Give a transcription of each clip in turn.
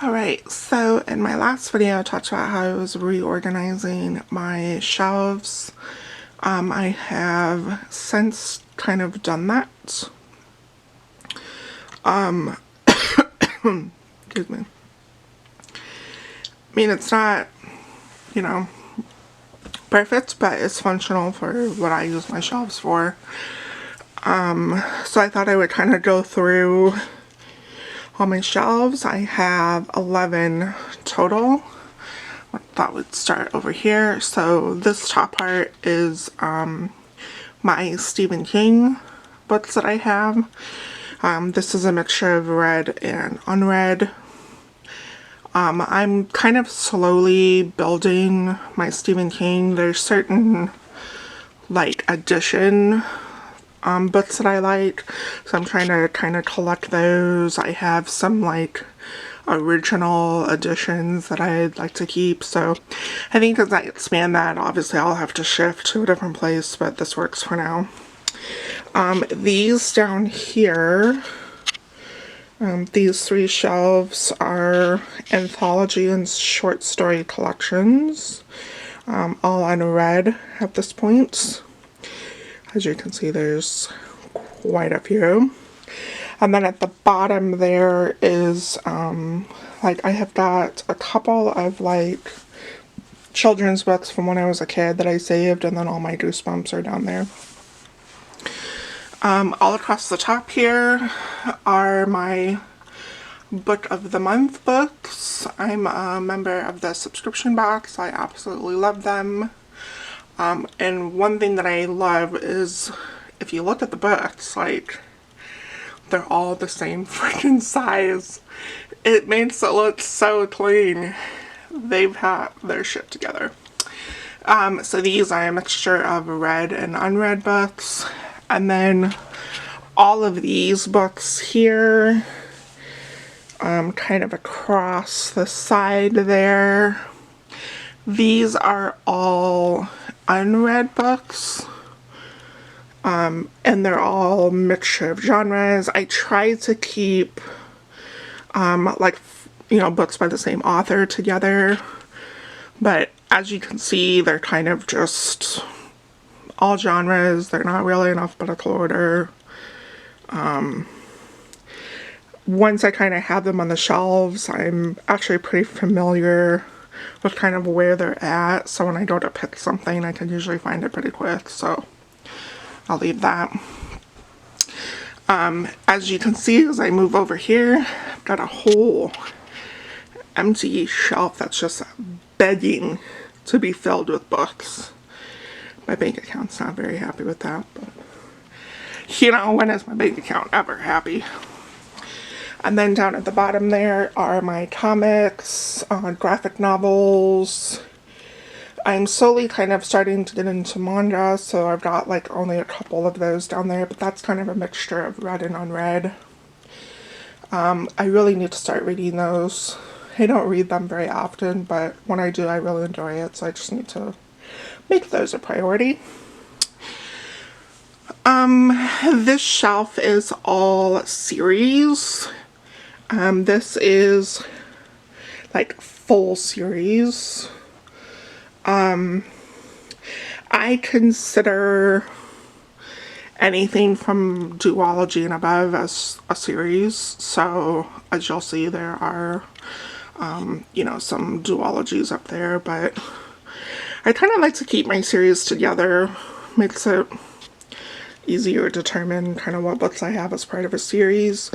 Alright, so in my last video I talked about how I was reorganizing my shelves. I have since kind of done that. Excuse me. I mean, it's not, perfect, but it's functional for what I use my shelves for. So I thought I would kind of go through all my shelves. I have 11 total. I thought we'd start over here. So this top part is my Stephen King books that I have. This is a mixture of read and unread. I'm kind of slowly building my Stephen King. There's certain edition books that I like, so I'm trying to kind of collect those. I have some original editions that I'd like to keep, so I think as I expand that, obviously I'll have to shift to a different place, but this works for now. These down here, these three shelves are anthology and short story collections, all unread at this point. As you can see, there's quite a few. And then at the bottom there is, I have got a couple of children's books from when I was a kid that I saved, and then all my Goosebumps are down there. All across the top here are my Book of the Month books. I'm a member of the subscription box. I absolutely love them. And one thing that I love is if you look at the books, they're all the same freaking size. It makes it look so clean. They've had their shit together. So these are a mixture of read and unread books. And then all of these books here, kind of across the side there, these are all unread books, and they're all mixture of genres. I try to keep books by the same author together, but as you can see, they're kind of just all genres. They're not really in alphabetical order. Once I kind of have them on the shelves, I'm actually pretty familiar with kind of where they're at, so when I go to pick something, I can usually find it pretty quick, so I'll leave that. As you can see, as I move over here, I've got a whole empty shelf that's just begging to be filled with books. My bank account's not very happy with that, but when is my bank account ever happy? And then down at the bottom there are my comics, graphic novels. I'm slowly kind of starting to get into manga, so I've got only a couple of those down there, but that's kind of a mixture of read and unread. I really need to start reading those. I don't read them very often, but when I do, I really enjoy it, so I just need to make those a priority. This shelf is all series. This is full series. I consider anything from duology and above as a series. So as you'll see, there are, some duologies up there, but I kind of like to keep my series together. Makes it easier to determine kind of what books I have as part of a series.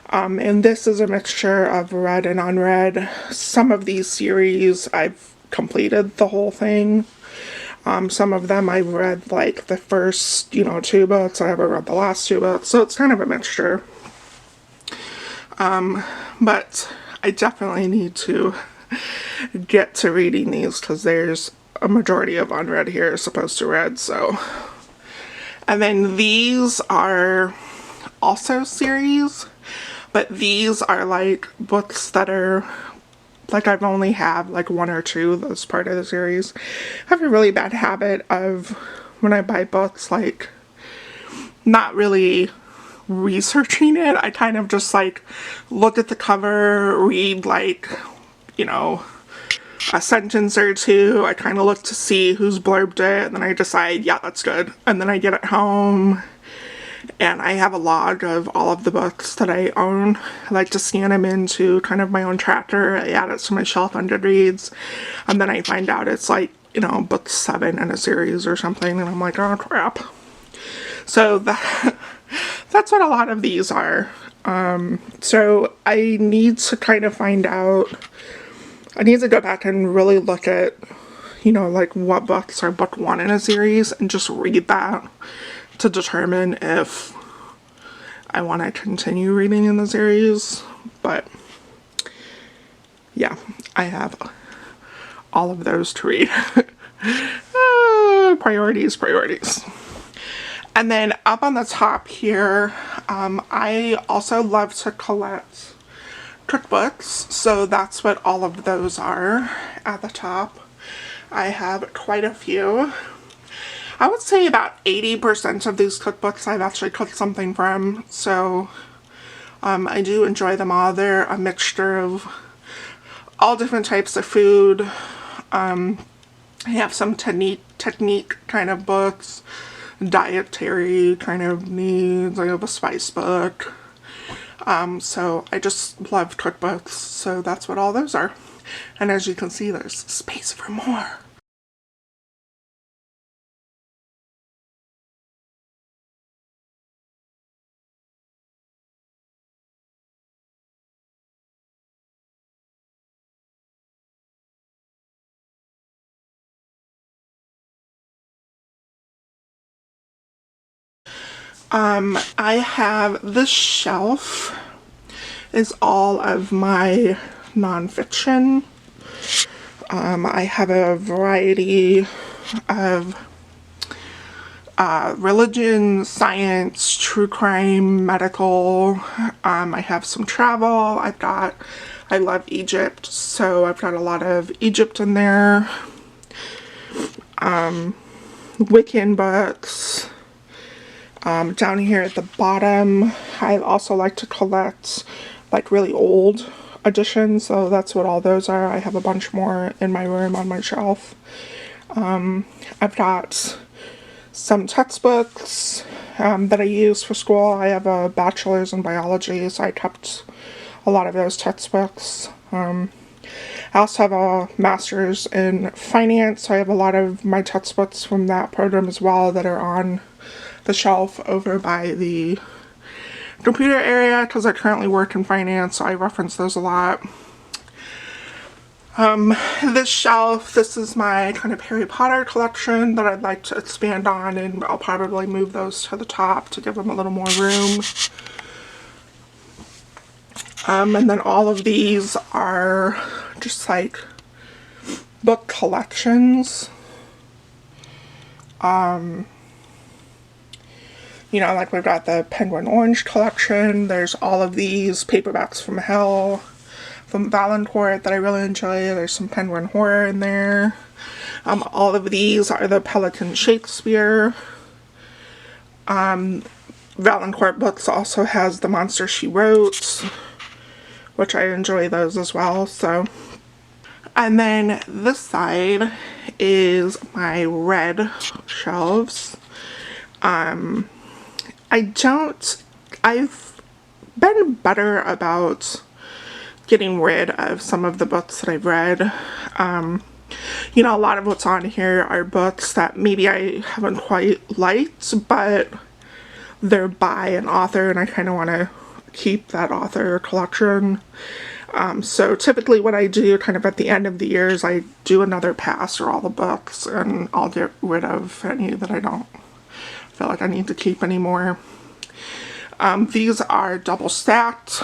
And this is a mixture of read and unread. Some of these series I've completed the whole thing. Some of them I've read the first, 2 books. I haven't read the last 2 books, so it's kind of a mixture. But I definitely need to get to reading these because there's a majority of unread here as opposed to read, so. And then these are also series, but these are books that are I've only have 1 or 2 that's part of the series. I have a really bad habit of when I buy books not really researching it. I kind of just like look at the cover, read like, you know, a sentence or two. I kind of look to see who's blurbed it, and then I decide, yeah, that's good. And then I get it home, and I have a log of all of the books that I own. I like to scan them into kind of my own chapter. I add it to my shelf on Goodreads, and then I find out it's like, you know, book 7 in a series or something, and I'm like, oh crap. So that's what a lot of these are. So I need to kind of find out, I need to go back and really look at, you know, like what books are book 1 in a series and just read that to determine if I want to continue reading in the series. But yeah, I have all of those to read. Priorities. And then up on the top here, I also love to collect cookbooks, so that's what all of those are at the top. I have quite a few. I would say about 80% of these cookbooks I've actually cooked something from, so I do enjoy them all. They're a mixture of all different types of food. I have some technique kind of books, dietary kind of needs. I have a spice book. So I just love cookbooks, so that's what all those are. And as you can see, there's space for more. I have this shelf is all of my nonfiction. I have a variety of religion, science, true crime, medical. I have some travel. I love Egypt, so I've got a lot of Egypt in there. Wiccan books. Down here at the bottom, I also like to collect like really old editions, so that's what all those are. I have a bunch more in my room on my shelf. I've got some textbooks that I use for school. I have a bachelor's in biology, so I kept a lot of those textbooks. I also have a master's in finance, so I have a lot of my textbooks from that program as well that are on the shelf over by the computer area because I currently work in finance, so I reference those a lot. This shelf, this is my kind of Harry Potter collection that I'd like to expand on, and I'll probably move those to the top to give them a little more room. And then all of these are just like book collections. You know, like we've got the Penguin Orange collection. There's all of these paperbacks from hell, from Valancourt that I really enjoy. There's some Penguin horror in there. All of these are the Pelican Shakespeare. Valancourt Books also has the Monster She Wrote, which I enjoy those as well. So, and then this side is my red shelves. I've been better about getting rid of some of the books that I've read. You know, a lot of what's on here are books that maybe I haven't quite liked, but they're by an author and I kind of want to keep that author collection. So typically what I do kind of at the end of the year is I do another pass for all the books, and I'll get rid of any that I don't feel like I need to keep anymore. These are double stacked.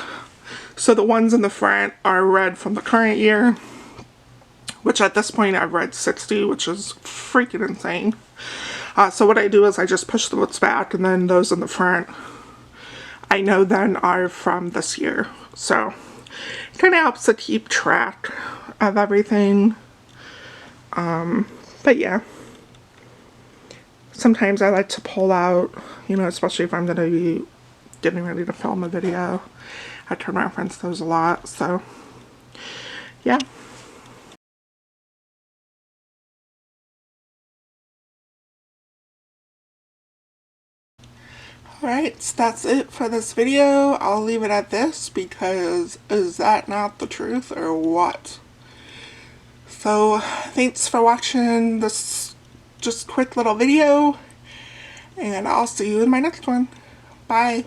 So the ones in the front are read from the current year, which at this point I've read 60, which is freaking insane. So what I do is I just push the books back, and then those in the front I know then are from this year. So it kind of helps to keep track of everything. But yeah. Sometimes I like to pull out, you know, especially if I'm going to be getting ready to film a video. I try to reference those a lot, so yeah. Alright, so that's it for this video. I'll leave it at this because is that not the truth or what? So thanks for watching this just quick little video, and I'll see you in my next one. Bye.